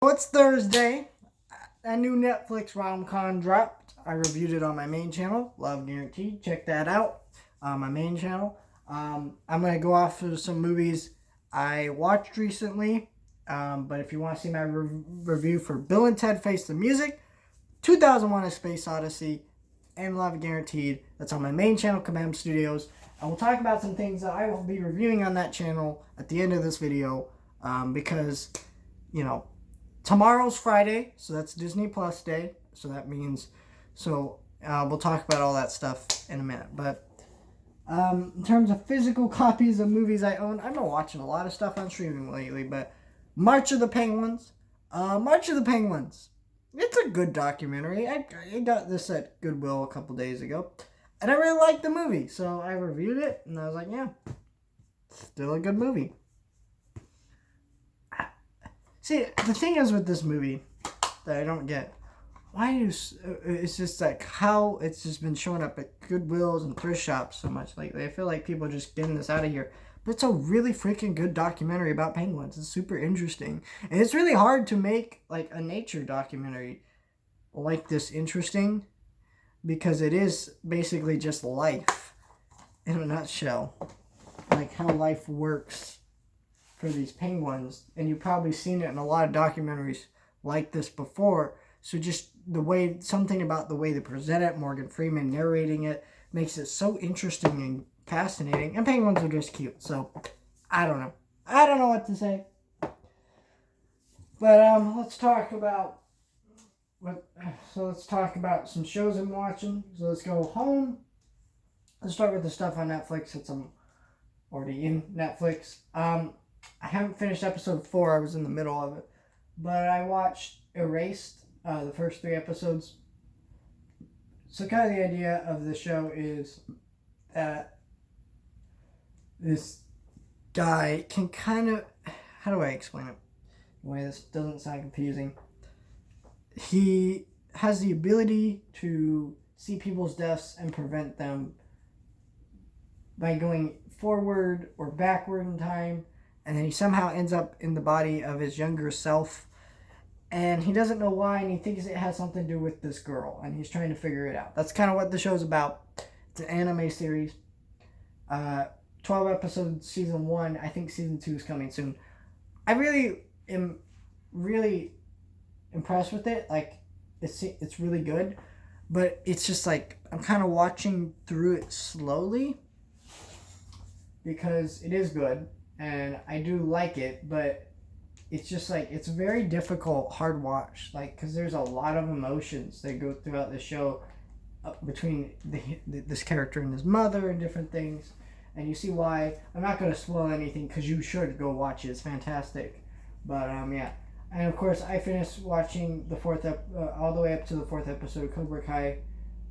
It's Thursday. A new Netflix rom-com dropped. I reviewed it on my main channel, Love Guaranteed. Check that out on my main channel. I'm going to go off of some movies I watched recently. But if you want to see my review for Bill and Ted Face the Music, 2001: A Space Odyssey, and Love Guaranteed, that's on my main channel, Kabam Studios. I will talk about some things that I will be reviewing on that channel at the end of this video because, tomorrow's Friday, so that's Disney Plus Day. So that means, we'll talk about all that stuff in a minute. But in terms of physical copies of movies I own, I've been watching a lot of stuff on streaming lately. But March of the Penguins, it's a good documentary. I got this at Goodwill a couple days ago, and I really liked the movie. So I reviewed it, and I was like, yeah, still a good movie. See, the thing is with this movie that I don't get, it's just like how it's just been showing up at Goodwills and thrift shops so much lately. I feel like people are just getting this out of here. But it's a really freaking good documentary about penguins. It's super interesting. And it's really hard to make like a nature documentary like this interesting because it is basically just life in a nutshell. Like how life works for these penguins, and you've probably seen it in a lot of documentaries like this before. So just something about the way they present it, Morgan Freeman narrating it, makes it so interesting and fascinating. And penguins are just cute. So I don't know what to say. But let's talk about some shows I'm watching. So let's go home. Let's start with the stuff on Netflix since I'm already in Netflix. I haven't finished episode 4. I was in the middle of it. But I watched Erased, the first 3 episodes. So kind of the idea of the show is that this guy can kind of... How do I explain it? In a way this doesn't sound confusing. He has the ability to see people's deaths and prevent them by going forward or backward in time. And then he somehow ends up in the body of his younger self. And he doesn't know why, and he thinks it has something to do with this girl. And he's trying to figure it out. That's kind of what the show's about. It's an anime series. 12 episodes, season 1. I think season 2 is coming soon. I really am impressed with it. Like, it's really good. But it's just like, I'm kind of watching through it slowly. Because it is good. And I do like it, but it's just like, it's very difficult, hard watch. Like, because there's a lot of emotions that go throughout the show between this character and his mother and different things. And you see why. I'm not going to spoil anything because you should go watch it. It's fantastic. But, yeah. And, of course, I finished watching all the way up to the 4th episode, Cobra Kai.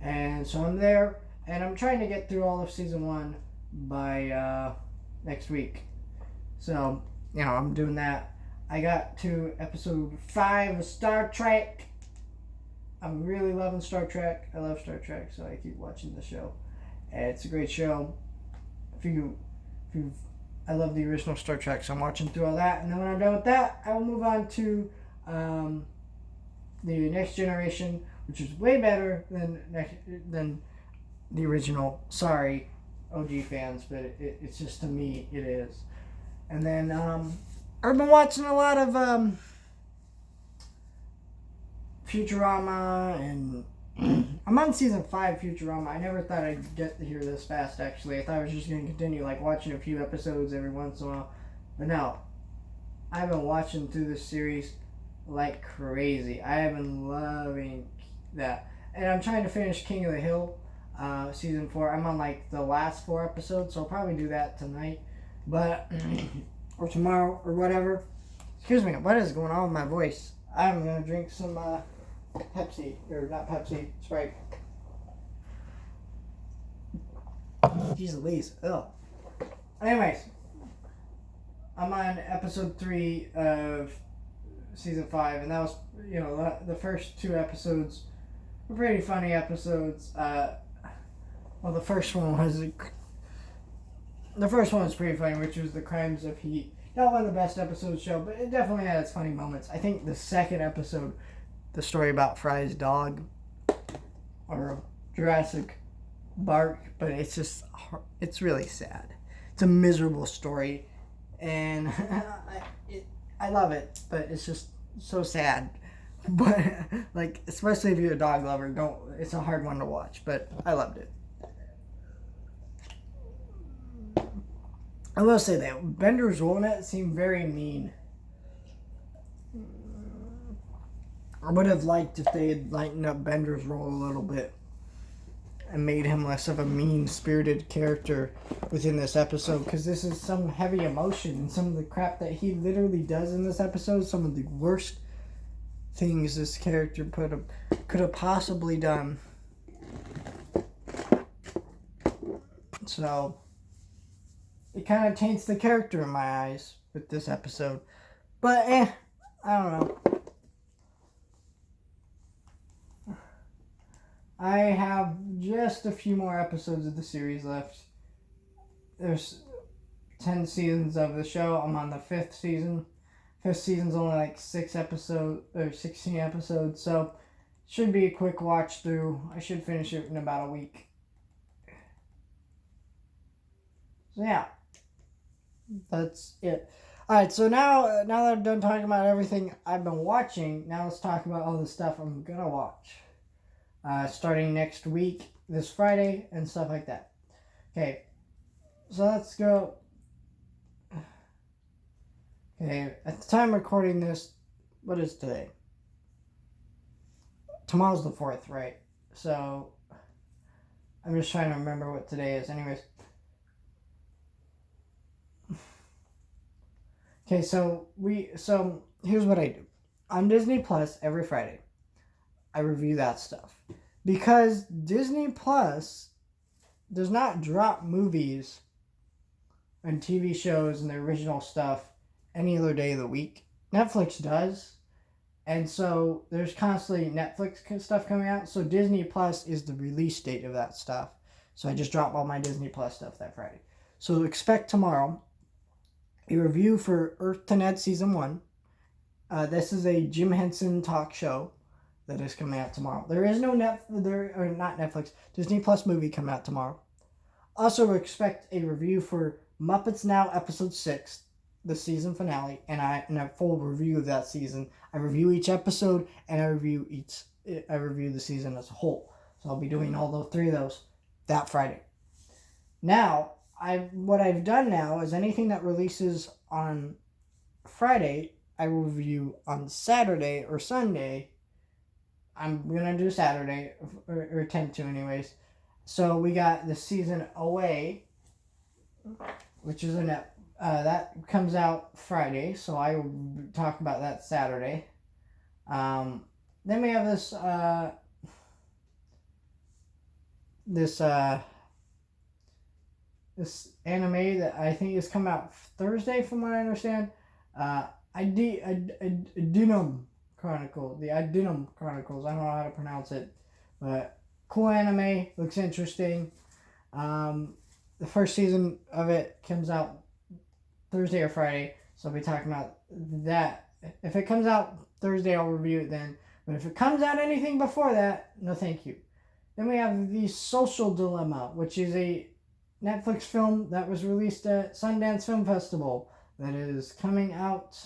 And so I'm there. And I'm trying to get through all of season 1 by next week. So, I'm doing that. I got to episode 5 of Star Trek. I'm really loving Star Trek. I love Star Trek, so I keep watching the show. And it's a great show. I love the original Star Trek, so I'm watching through all that. And then when I'm done with that, I will move on to the Next Generation, which is way better than the original. Sorry, OG fans, but it's just, to me, it is. And then I've been watching a lot of Futurama, and I'm on season 5 Futurama. I never thought I'd get to here this fast, actually. I thought I was just going to continue like watching a few episodes every once in a while. But no, I've been watching through this series like crazy. I have been loving that. And I'm trying to finish King of the Hill, season 4. I'm on like the last 4 episodes, so I'll probably do that tonight. But, or tomorrow, or whatever. Excuse me, what is going on with my voice? I'm going to drink some Pepsi, or not Pepsi, Sprite. Jeez Louise, ugh. Anyways, I'm on episode 3 of season 5, and that was, the first 2 episodes were pretty funny episodes. Well, the first one was pretty funny, which was the crimes of heat. not one of the best episodes of the show, but it definitely had its funny moments. I think the second episode, the story about Fry's dog, or Jurassic Bark, but it's really sad. It's a miserable story, and I love it, but it's just so sad. But like, especially if you're a dog lover, it's a hard one to watch, but I loved it. I will say that Bender's role in it seemed very mean. I would have liked if they had lightened up Bender's role a little bit and made him less of a mean-spirited character within this episode, because this is some heavy emotion, and some of the crap that he literally does in this episode, some of the worst things this character could have possibly done. So it kind of taints the character in my eyes with this episode. But I don't know. I have just a few more episodes of the series left. There's 10 seasons of the show. I'm on the 5th season. 5th season's only like 16 episodes, so it should be a quick watch through. I should finish it in about a week. So yeah, that's it. Alright, so now that I'm done talking about everything I've been watching, now let's talk about all the stuff I'm gonna watch. Starting next week, this Friday, and stuff like that. Okay, so let's go. Okay, at the time of recording this, what is today? Tomorrow's the 4th, right? So, I'm just trying to remember what today is. Anyways. Okay, so here's what I do. On Disney Plus, every Friday, I review that stuff. Because Disney Plus does not drop movies and TV shows and the original stuff any other day of the week. Netflix does. And so there's constantly Netflix stuff coming out. So Disney Plus is the release date of that stuff. So I just drop all my Disney Plus stuff that Friday. So expect tomorrow a review for Earth to Ned Season 1. This is a Jim Henson talk show that is coming out tomorrow. There is no not Netflix, Disney Plus movie coming out tomorrow. Also expect a review for Muppets Now Episode 6, the season finale, and a full review of that season. I review each episode, and I review the season as a whole. So I'll be doing all those 3 of those that Friday. Now, what I've done now is anything that releases on Friday, I will review on Saturday or Sunday. I'm going to do Saturday, or attempt to anyways. So we got the season Away, which is that comes out Friday, so I will talk about that Saturday. Then we have this anime that I think is coming out Thursday, from what I understand. Idunum Chronicles. The Idunum Chronicles. I don't know how to pronounce it, but cool anime. Looks interesting. The first season of it comes out Thursday or Friday, so I'll be talking about that. If it comes out Thursday, I'll review it then. But if it comes out anything before that, no thank you. Then we have The Social Dilemma, which is a Netflix film that was released at Sundance Film Festival that is coming out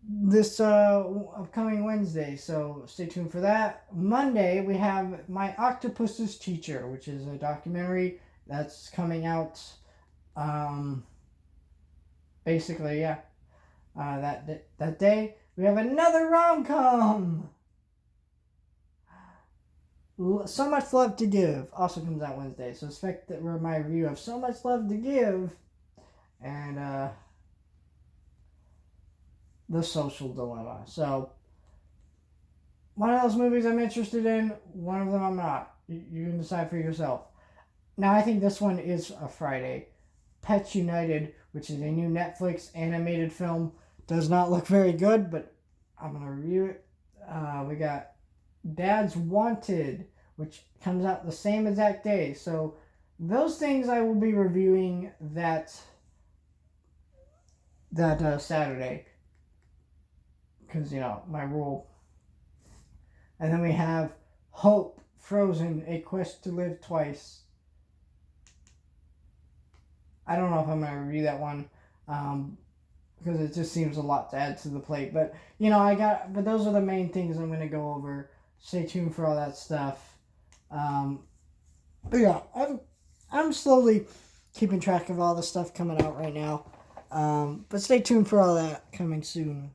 this upcoming Wednesday, so stay tuned for that. Monday, we have My Octopus's Teacher, which is a documentary that's coming out basically, yeah, that day. We have another rom-com, So Much Love to Give, also comes out Wednesday, so expect that we're my review of So Much Love to Give and The Social Dilemma. So one of those movies I'm interested in, one of them I'm not. You can decide for yourself. Now I think this one is a Friday. Pets United, which is a new Netflix animated film, does not look very good, but I'm going to review it. We got Dad's Wanted, which comes out the same exact day. So those things I will be reviewing that that Saturday. Because, you know, my rule. And then we have Hope, Frozen, A Quest to Live Twice. I don't know if I'm going to review that one. Because it just seems a lot to add to the plate. But, you know, but those are the main things I'm going to go over. Stay tuned for all that stuff. But yeah, I'm slowly keeping track of all the stuff coming out right now. But stay tuned for all that coming soon.